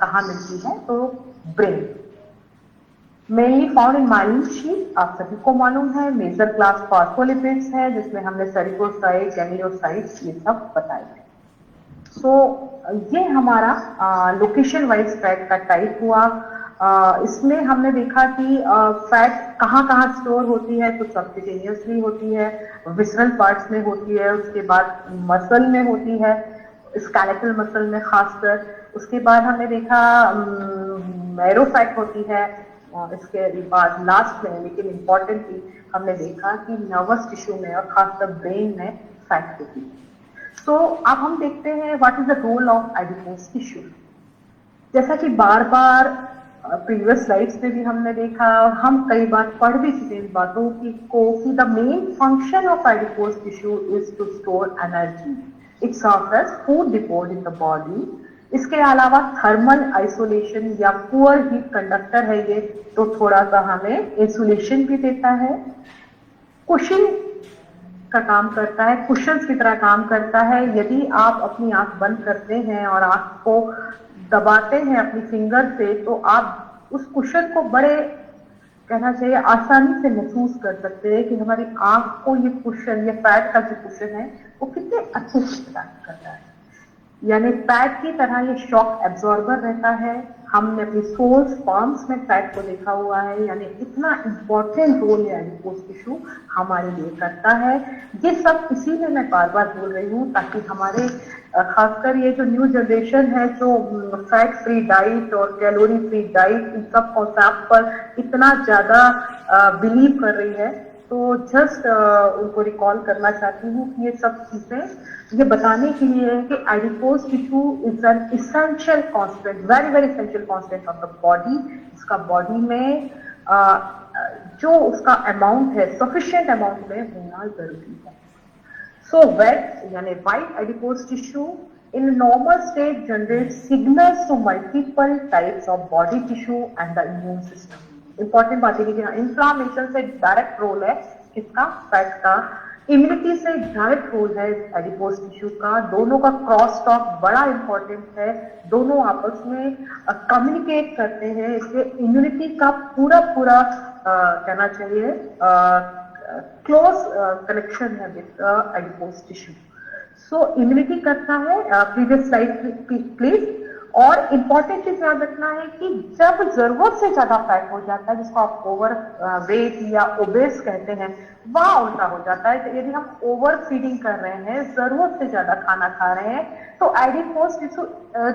कहाँ मिलती है तो brain, mainly found in myelin sheath. आप सभी को मालूम है मेजर क्लास फॉस्फोलिपिड्स है जिसमें हमने सेरिकोसाइट, गैंग्लियोसाइट्स ये सब बताए हैं। सो ये हमारा लोकेशन वाइज फैट का टाइप हुआ। इसमें हमने देखा कि फैट कहाँ कहाँ स्टोर होती है, कुछ सबक्यूटेनियसली होती है, विसरल पार्ट्स में होती है, उसके बाद मसल में होती है, स्केलेटल मसल में खासकर। उसके बाद हमने देखा मैरो फैट होती है, इसके बाद लास्ट में लेकिन इम्पॉर्टेंटली हमने देखा कि नर्वस टिश्यू में और खासकर ब्रेन में फैट होती है। तो अब हम देखते हैं what is the role of adipose tissue. जैसा कि बार बार प्रीवियस स्लाइड्स में भी हमने देखा और हम कई बार पढ़ भी चुके इस बातों की the main function of adipose tissue is to store energy. It serves as food depot in the body. इसके अलावा थर्मल आइसोलेशन या पुअर हीट कंडक्टर है ये, तो थोड़ा सा हमें इंसुलेशन भी देता है। कुशन का काम करता है, कुशन्स की तरह काम करता है। यदि आप अपनी आंख बंद करते हैं और आंख को दबाते हैं अपनी फिंगर से तो आप उस कुशन को बड़े कहना चाहिए आसानी से महसूस कर सकते हैं कि हमारी आंख को ये कुशन, ये फैट का जो कुशन है वो कितने अच्छे से प्रदान करता है। यानी फैट की तरह ये शॉक एब्जॉर्बर रहता है। हमने अपनी सोल्स पाम्स में फैट को देखा हुआ है, यानी इतना इंपॉर्टेंट रोल ये एडिपोज टिश्यू हमारे लिए करता है। ये सब इसीलिए मैं बार बार बोल रही हूँ ताकि हमारे खासकर ये जो न्यू जनरेशन है जो फैट फ्री डाइट और कैलोरी फ्री डाइट इन सब कॉन्सेप्ट पर इतना ज्यादा बिलीव कर रही है, तो जस्ट उनको रिकॉल करना चाहती हूँ कि ये सब चीजें ये बताने के लिए है कि adipose tissue is an essential constant, very very essential constant of the body. इसका बॉडी में जो उसका अमाउंट है सफिशिएंट अमाउंट में होना जरूरी है। सो वेट यानी white adipose tissue in normal state generates signals to multiple types of body tissue and the immune system. Important बात है कि इंफ्लामेशन से डायरेक्ट रोल है किसका, फैट का। इम्यूनिटी से डायरेक्ट रोल है एडिपोज टिश्यू का। दोनों का क्रॉस टॉक बड़ा इंपॉर्टेंट है, दोनों आपस में कम्युनिकेट करते हैं, इसलिए इम्यूनिटी का पूरा कहना चाहिए क्लोज कनेक्शन है with adipose tissue. So immunity करता है, प्रीवियस स्लाइड प्लीज। और इंपॉर्टेंट चीज याद रखना है कि जब जरूरत से ज्यादा फैट हो जाता है, जिसको आप ओवर वेट या ओबेस कहते हैं, वहां उल्टा हो जाता है। यदि हम ओवर फीडिंग कर रहे हैं, जरूरत से ज्यादा खाना खा रहे हैं, तो एडिपोज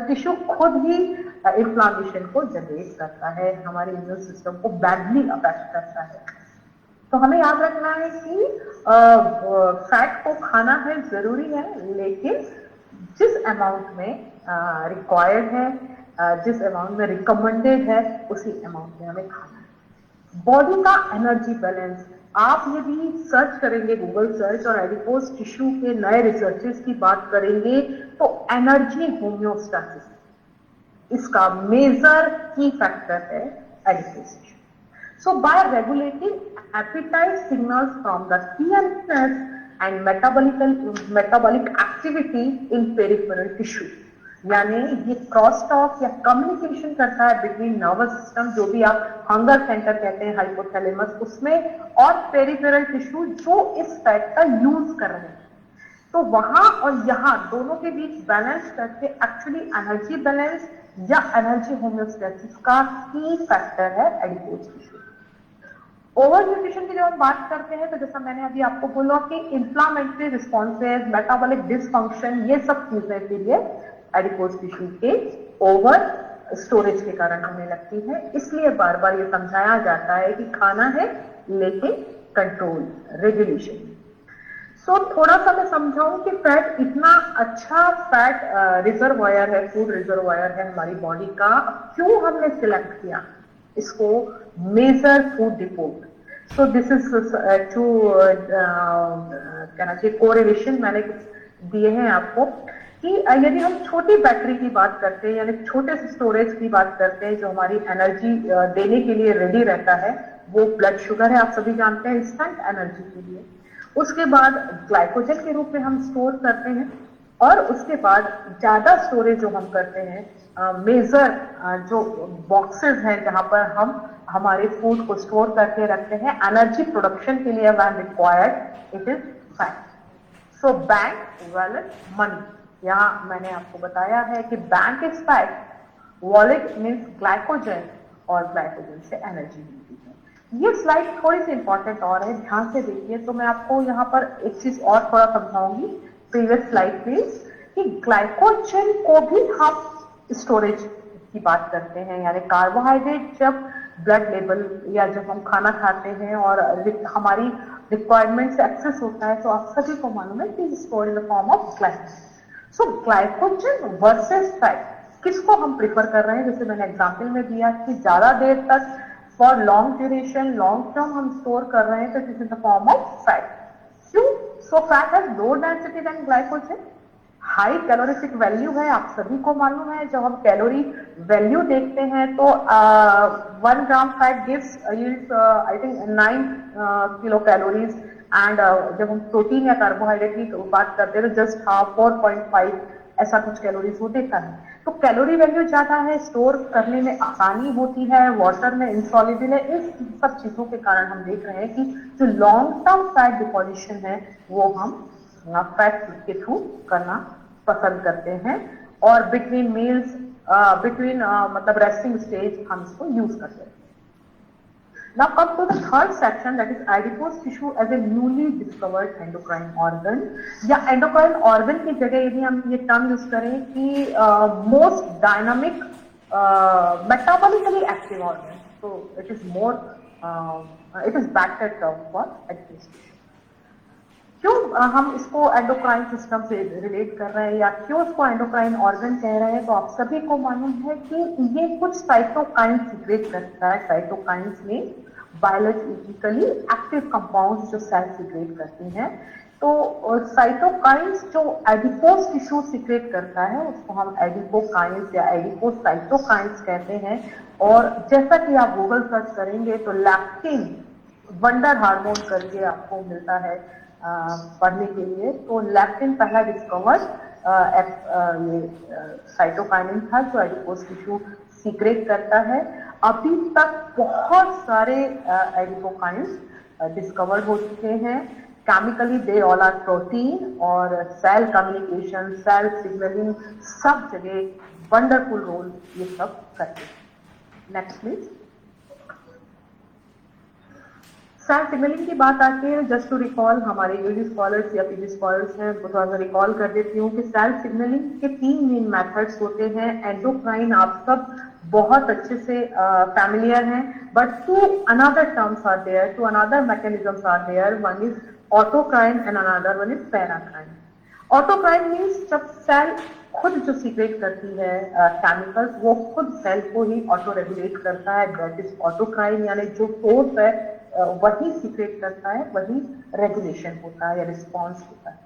टिश्यू खुद ही इंफ्लामेशन को जनरेट करता है, हमारे इम्यून सिस्टम को बैडली अफेक्ट करता है। तो हमें याद रखना है कि फैट को खाना है, जरूरी है, लेकिन जिस अमाउंट में रिक्वायर्ड है, जिस अमाउंट में रिकमेंडेड है, उसी अमाउंट में हमें खाना है। बॉडी का एनर्जी बैलेंस आप यदि सर्च करेंगे, गूगल सर्च और एडिपोज टिश्यू के नए रिसर्चेस की बात करेंगे तो एनर्जी होम्योस्टैसिस इसका मेजर की फैक्टर है adipose tissue. So by regulating appetite signals from the CNS and metabolic activity in peripheral tissue, यानी ये क्रॉस टॉक या कम्युनिकेशन करता है बिटवीन नर्वस सिस्टम, जो भी आप हंगर सेंटर कहते हैं हाइपोथैलेमस, उसमें और पेरिफेरल टिश्यू जो इस फैट का यूज कर रहे हैं। तो वहां और यहाँ दोनों के बीच बैलेंस करके एक्चुअली एनर्जी बैलेंस या एनर्जी होम्योस्टैसिस का की फैक्टर है एडिपोज टिश्यू। ओवर न्यूट्रिशन की जब हम बात करते हैं तो जैसा मैंने अभी आपको बोला कि इंफ्लामेटरी रिस्पॉन्सेज, मेटाबॉलिक डिसफंक्शन, ये सब चीजें फिर ये एडिपोज टिश्यू के ओवर स्टोरेज के कारण होने लगती है। इसलिए बार बार ये समझाया जाता है कि खाना है लेकिन कंट्रोल, रेगुलेशन। सो थोड़ा सा मैं समझाऊं कि फैट इतना अच्छा फैट रिजर्वायर है, फूड रिजर्वायर है हमारी बॉडी का, क्यों हमने सिलेक्ट किया। इसको major food report. So this is to कहना चाहिए कोरिलेशन मैंने दिए हैं आपको कि यदि हम छोटी बैटरी की बात करते हैं, यानी छोटे से स्टोरेज की बात करते हैं जो हमारी एनर्जी देने के लिए रेडी रहता है, वो ब्लड शुगर है, आप सभी जानते हैं, इंस्टेंट एनर्जी के लिए। उसके बाद ग्लाइकोजन के रूप में हम स्टोर करते हैं, और उसके बाद ज्यादा स्टोरेज जो हम करते हैं, मेजर जो बॉक्सेस हैं जहां पर हम हमारे फूड को स्टोर करके रखते हैं एनर्जी प्रोडक्शन के लिए when required, it is fat. So bank, wallet, money, यहाँ मैंने आपको बताया है कि bank is fat, wallet means glycogen, और ग्लाइकोजन से एनर्जी मिलती है। ये स्लाइड थोड़ी सी इंपॉर्टेंट और है, ध्यान से देखिए। तो मैं आपको यहाँ पर एक चीज और थोड़ा समझाऊंगी, प्रीवियस स्लाइड प्लीज, कि ग्लाइकोजन को भी हम स्टोरेज की बात करते हैं, यानी कार्बोहाइड्रेट जब ब्लड लेवल या जब हम खाना खाते हैं और हमारी रिक्वायरमेंट से एक्सेस होता है, तो आप सभी को मालूम है कि store in the form of glycogen. So glycogen versus fat, किसको हम प्रिफर कर रहे हैं? जैसे मैंने एग्जाम्पल में दिया कि ज्यादा देर तक for long duration, long term हम स्टोर कर रहे हैं, तो it is in the form of fat. क्यों? So fat has low density than glycogen, high calorific value है, आप सभी को मालूम है। जब हम कैलोरी वैल्यू देखते हैं तो 1 ग्राम fat gives I think 9 kilo calories, and जब हम प्रोटीन या कार्बोहाइड्रेट की बात करते हैं तो जस्ट हाफ 4.5 ऐसा कुछ कैलोरीज वो देता है। तो कैलोरी वैल्यू ज्यादा है, स्टोर करने में आसानी होती है, वाटर में इंसॉल्युबल है। इस सब चीजों के कारण हम देख रहे हैं कि जो लॉन्ग टर्म फैट डिपोजिशन है वो हम फैट के थ्रू करना पसंद करते हैं, और बिटवीन मील्स, बिटवीन मतलब रेस्टिंग स्टेज हम इसको यूज करते हैं। Now come to the third section, that is adipose tissue as a newly discovered endocrine organ, या endocrine organ की जगह यदि हम ये टर्म यूज करें कि most dynamic metabolically active organ, so it is more it is better term for adipose tissue। क्यों हम इसको एंडोक्राइन सिस्टम से रिलेट कर रहे हैं या क्यों इसको एंडोक्राइन ऑर्गन कह रहे हैं? तो आप सभी को मालूम है कि ये कुछ साइटोकाइन सीक्रेट करता है। साइटोकाइंस में बायोलॉजिकली एक्टिव कंपाउंड्स जो सेल सीक्रेट करती हैं। तो साइटोकाइंस जो एडिपोज टिश्यू सीक्रेट करता है उसको हम एडिपोकाइंस या एडिपोसाइटोकाइंस कहते हैं। और जैसा कि आप गूगल सर्च करेंगे तो लैक्टिन वंडर हार्मोन करके आपको मिलता है पढ़ने के लिए। तो लैक्टिन पहला डिस्कवर्ड ये साइटोकाइनिन था जो एडिपोज टिश्यू सीक्रेट करता है। अभी तक बहुत सारे एडिपोकाइंस डिस्कवर्ड हो चुके हैं। Chemically they all are protein, और सेल कम्युनिकेशन, सेल सिग्नलिंग, सब जगह वंडरफुल रोल ये सब करते हैं। Next please. सेल सिग्नलिंग की बात आती है, जस्ट टू रिकॉल, हमारे यूजी स्कॉलर्स या पीजी स्कॉलर्स हैं तो थोड़ा सा रिकॉल कर देती हूँ कि सेल सिग्नलिंग के 3 मेन मेथड्स होते हैं। एंडोक्राइन आप सब बहुत अच्छे से फैमिलियर हैं, but 2 another terms are there, 2 another mechanisms are there. One is autocrine and another one is paracrine. Autocrine means जब सेल खुद जो सीक्रेट करती है केमिकल्स, वो खुद सेल को ही ऑटो रेगुलेट करता है, दैट इज ऑटोक्राइन। यानी जो सोर्स है वही सीक्रेट करता है, वही रेगुलेशन होता है या रिस्पॉन्स होता है।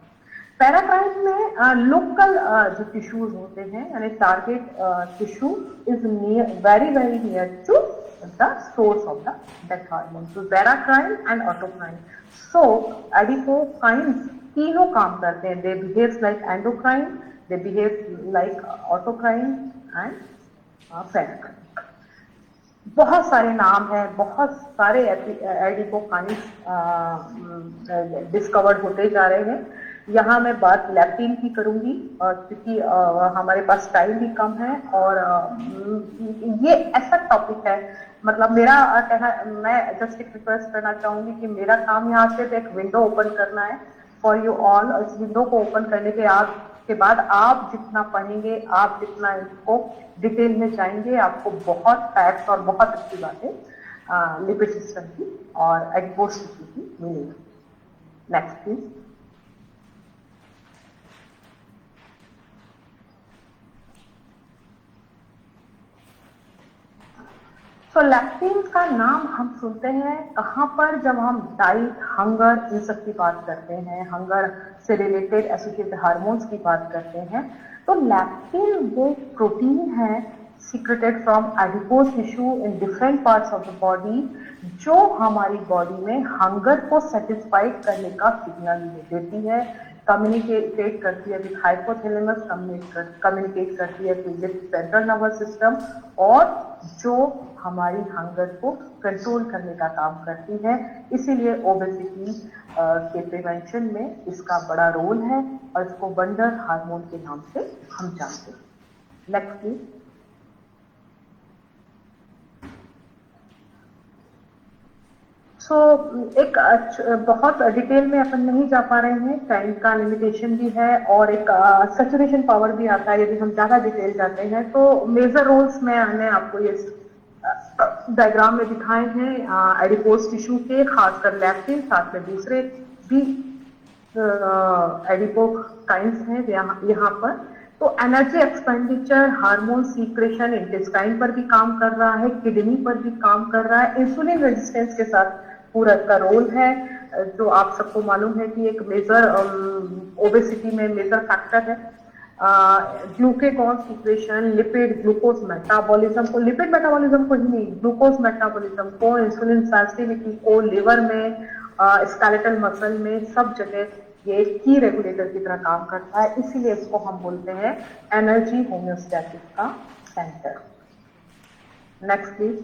पैराक्राइन में लोकल जो टिश्यूज होते हैं, यानी target tissue is very very near to the source of the death hormone. तो paracrine and autocrine. So adipokines तीनों काम करते हैं। They behave like endocrine, they behave like autocrine and paracrine. बहुत सारे नाम हैं, बहुत सारे एडिपोकाइंस डिस्कवर्ड होते जा रहे हैं। यहाँ मैं बात लैक्टिन की करूंगी क्योंकि हमारे पास टाइम भी कम है, और ये ऐसा टॉपिक है, मतलब मेरा कहना, मैं जस्ट एक रिक्वेस्ट करना चाहूंगी कि मेरा काम यहाँ से एक विंडो ओपन करना है फॉर यू ऑल। इस विंडो को ओपन करने के बाद आप जितना पढ़ेंगे, आप जितना इसको डिटेल में जाएंगे, आपको बहुत फैक्ट्स और बहुत अच्छी बातें लिपिड सिस्टम की और एडिपोज टिश्यू की मिलेगी। Next please. तो लैक्टेन का नाम हम सुनते हैं कहाँ पर, जब हम डाइट, हंगर, इन सब की बात करते हैं, हंगर से रिलेटेड एसोसिएटेड हार्मोन्स की बात करते हैं। तो लैक्टेन वो प्रोटीन है secreted from adipose tissue in different parts of the body, जो हमारी बॉडी में हंगर को सेटिस्फाइड करने का सिग्नल देती है, कम्युनिकेट करती है विद हाइपोथैलेमस, कम्युनिकेट करती है विद सेंट्रल नर्वस सिस्टम, और जो हमारी हंगर को कंट्रोल करने का काम करती है। इसीलिए ओबेसिटी के प्रिवेंशन में इसका बड़ा रोल है और इसको वंडर हार्मोन के नाम से हम जानते हैं। Next please. एक बहुत डिटेल में अपन नहीं जा पा रहे हैं, टाइम का लिमिटेशन भी है और एक सैचुरेशन पावर भी आता है यदि हम ज्यादा डिटेल जाते हैं। तो मेजर रोल्स मैंने आपको ये डायग्राम में दिखाए हैं एडिपोज टिश्यू के, खासकर लैक्टिन, साथ में दूसरे भी एडिपोकाइंस हैं यहाँ पर। तो energy expenditure, hormone secretion intestine पर भी काम कर रहा है, किडनी पर भी काम कर रहा है, इंसुलिन रेजिस्टेंस के साथ पूरा का रोल है, जो आप सबको मालूम है कि एक मेजर ओबेसिटी में मेजर फैक्टर है। Glucagon secretion, lipid, glucose metabolism को, लिपिड मेटाबॉलिज्म को ही नहीं, ग्लूकोज मेटाबॉलिज्म को, इंसुलिन सेंसिटिविटी को, लिवर में, स्केलेटल मसल में, सब जगह ये की रेगुलेटर की तरह काम करता है। इसीलिए इसको हम बोलते हैं एनर्जी होम्योस्टैसिस का सेंटर। Next please.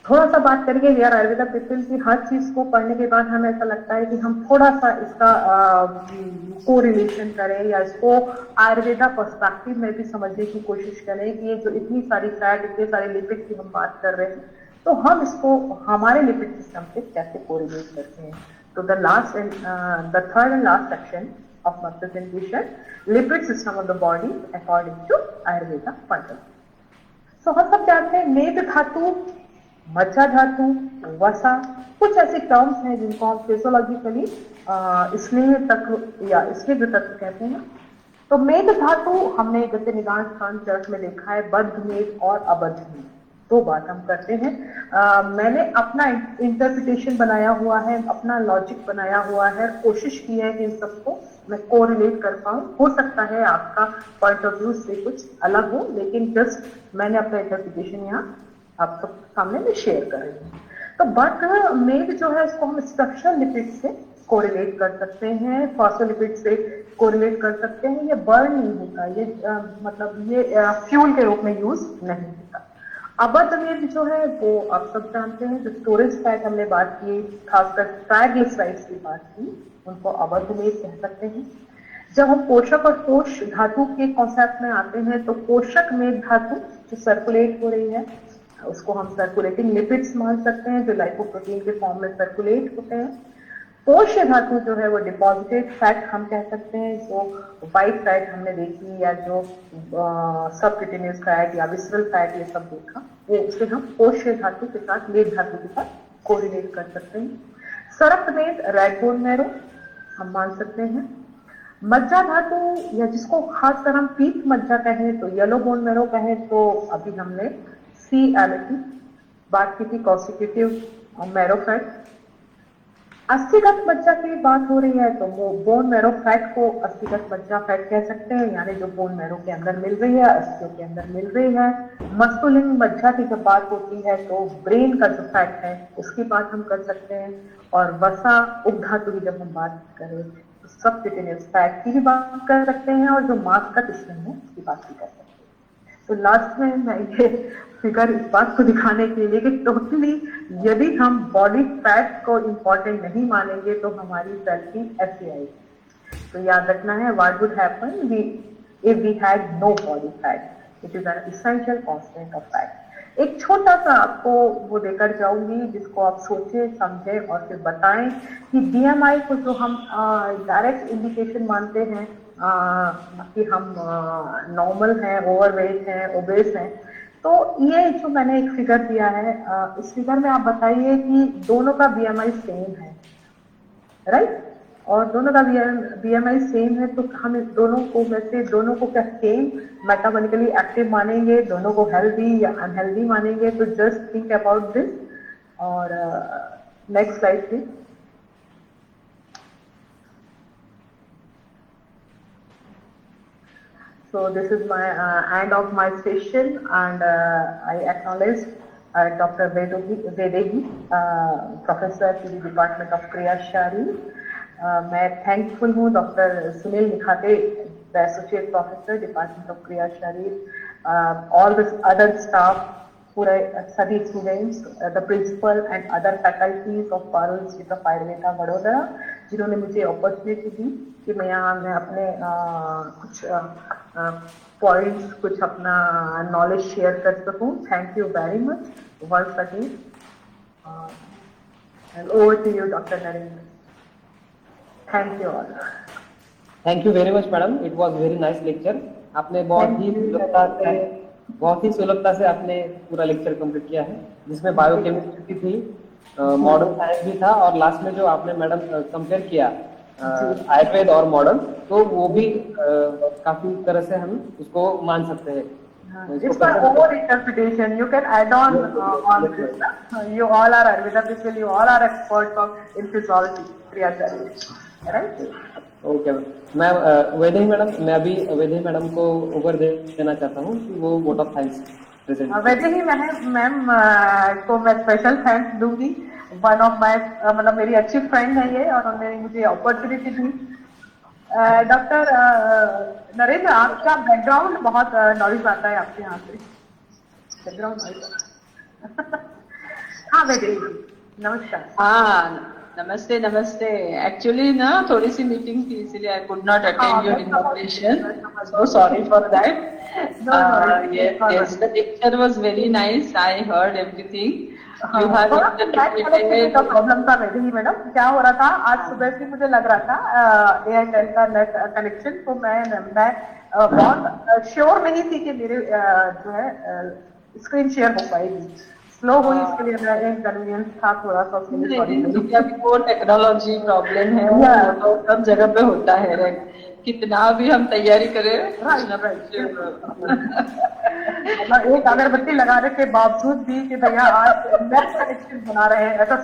थोड़ा सा बात करिए यार आयुर्वेदा पीपल की। हर चीज को पढ़ने के बाद हमें ऐसा लगता है कि हम थोड़ा सा इसका कोरिलेशन करें या इसको आयुर्वेदा पर्सपेक्टिव में भी समझने की कोशिश करें कि ये जो इतनी सारी फैट, इतने सारे लिपिड की हम बात कर रहे हैं, तो हम इसको हमारे लिपिड सिस्टम से कैसे कोरिलेट करते हैं। तो the third and last section of my presentation, lipid system of the body according to Ayurveda fundamental. So हम सब जानते हैं मेद धातु, मज्जा धातु, वसा, कुछ ऐसे टर्म्स हैं जिनको हम फिजियोलॉजिकली स्नेह तत्व या स्निग्ध तत्व कहते हैं। तो मेद धातु हमने गति निदान स्थान चरक में देखा है, बद्ध मेद और अबद्ध मेद, दो बात हम करते हैं। मैंने अपना इंटरप्रिटेशन बनाया हुआ है, अपना लॉजिक बनाया हुआ है, कोशिश की है कि इन सबको मैं कोरिलेट कर पाऊं। हो सकता है आपका पॉइंट ऑफ व्यू से कुछ अलग हो, लेकिन जस्ट मैंने अपना इंटरप्रिटेशन यहाँ आप सब सामने में शेयर कर रही हूँ। तो बट मेद जो है इसको हम स्ट्रक्चरल लिपिड से कोरिलेट कर सकते हैं, फॉस्फोलिपिड से कोरिलेट कर सकते हैं। ये बर्न नहीं होता, ये मतलब ये फ्यूल के रूप में यूज नहीं होता। अबद्ध मेद जो है वो आप सब जानते हैं, जो स्टोरेज फैट हमने बात की, खासकर ट्राइग्लिसराइड्स की बात की, उनको अबद्ध मेद कह सकते हैं। जब हम पोषक और पोष धातु के कॉन्सेप्ट में आते हैं, तो पोषक मेद धातु जो सर्कुलेट हो रही है उसको हम सर्कुलेटिंग लिपिड्स मान सकते हैं, जो लाइपोप्रोटीन के फॉर्म में सर्कुलेट होते हैं। पोष्य धातु जो है वो डिपॉजिटेड फैट हम कह सकते हैं, जो व्हाइट फैट हमने देखी या जो सबक्यूटेनियस फैट या विसरल फैट ये सब देखा, ये उसे हम पोष्य धातु के साथ, मेद धातु के साथ कोरिलेट कर सकते हैं। सरक्त मेद, रेड बोन मैरो हम मान सकते हैं। मज्जा धातु या जिसको खासकर हम पीत मज्जा कहें, तो येलो बोन मैरो कहें, तो अभी हमने सी एलिटी बात की थी, कॉन्स्टिट्यूटिव मैरो फैट। अस्थिगत मज्जा की बात हो रही है, तो वो बोन मैरो फैट को अस्थिगत मज्जा फैट कह सकते हैं, यानी जो बोन मैरो के अंदर मिल रही है, अस्थियों के अंदर मिल रही है। मस्कुलिन मज्जा की जब बात होती है तो ब्रेन का जो फैट है उसकी बात हम कर सकते हैं। और वसा उपधातु की जब हम बात करें तो सबक्यूटेनियस फैट की भी बात कर सकते हैं, और जो मांस का टिश्यू है उसकी बात भी कर सकते हैं। तो लास्ट में मैं ये फिगर इस बात को दिखाने के लिए कि टोटली यदि हम बॉडी फैट को इम्पोर्टेंट नहीं मानेंगे तो हमारी सेल्फी ऐसी आएगी। तो याद रखना है, what would happen if we had no body fat, it is an essential constant of fat. एक छोटा सा आपको वो देकर जाऊंगी जिसको आप सोचें, समझें और फिर बताएं कि बीएमआई को जो हम डायरेक्ट इंडिकेशन मानते हैं कि हम नॉर्मल हैं, ओवरवेट हैं, ओबेस हैं, तो ये जो मैंने एक फिगर दिया है, इस फिगर में आप बताइए कि दोनों का बीएमआई सेम है, राइट? और दोनों का BMI सेम है, तो हम इस दोनों को में से दोनों को क्या सेम मेटाबॉलिकली एक्टिव मानेंगे, दोनों को हेल्दी या अनहेल्दी मानेंगे? तो जस्ट थिंक अबाउट दिस। और next slide please. So this is my end of my session, and I acknowledge Dr. Vedegi, Professor to the Department of Kriya Shari. मैं thankful हूँ doctor Sunil Nikhate, the associate professor department of Kriya Sharir, all the other staff, पूरे सभी students, the principal and other faculties of Parul institute of Ayurveda Vadodara, जिन्होंने मुझे opportunity दी कि मैं अपने कुछ पॉइंट्स, कुछ अपना नॉलेज शेयर कर सकूं। Thank you very much once again, and over to you doctor Narendra. Thank you all. Thank you very much madam, it was very nice lecture. आपने बहुत ही सुलभता से आपने पूरा लेक्चर कंप्लीट किया है, जिसमें बायोकेमिस्ट्री थी, मॉडर्न साइंस भी था, और लास्ट में जो आपने मैडम कंपेयर किया आयुर्वेद और मॉडर्न, तो वो भी काफी तरह से हम उसको मान सकते हैं। It's my own interpretation. You can add on this. You all are Ayurveda people. You all are experts in physiology, Kriya Shari, right? Okay ma'am, Vaidehi madam, मैं अभी वैदेही मैडम को ओवर देना चाहता हूँ कि वो vote of thanks present. Vaidehi ma'am को मैं स्पेशल थैंक्स दूंगी। वन ऑफ माय मतलब मेरी अच्छी फ्रेंड है ये, और उन्होंने मुझे अपॉर्चुनिटी दी। डॉक्टर नरेंद्र, आपका बैकग्राउंड बहुत नॉइज आता है आपके यहाँ से, बैकग्राउंड नॉइज। हाँ वैदेही नमस्कार। हाँ नमस्ते नमस्ते। एक्चुअली ना थोड़ी सी मीटिंग थी, इसलिए I could not attend your inauguration, so sorry for that. yes, the lecture was very nice. I heard everything. You have problem था वैदेही मैडम। क्या हो रहा था, आज सुबह से मुझे लग रहा था एयरटेल का नेट कनेक्शन, तो मैं बहुत श्योर नहीं थी कि मेरे जो है स्क्रीन शेयर हो पाएगी। स्लो हुई, इसके लिए मैं इनकन्वीनियंस था थोड़ा सा। वो टेक्नोलॉजी प्रॉब्लम है, वो सब जगह पे होता है, कितना भी हम तैयारी करें। एक अगरबत्ती लगाने के बावजूद भी कि भैया आज नेट कनेक्शन बना रहे हैं, ऐसा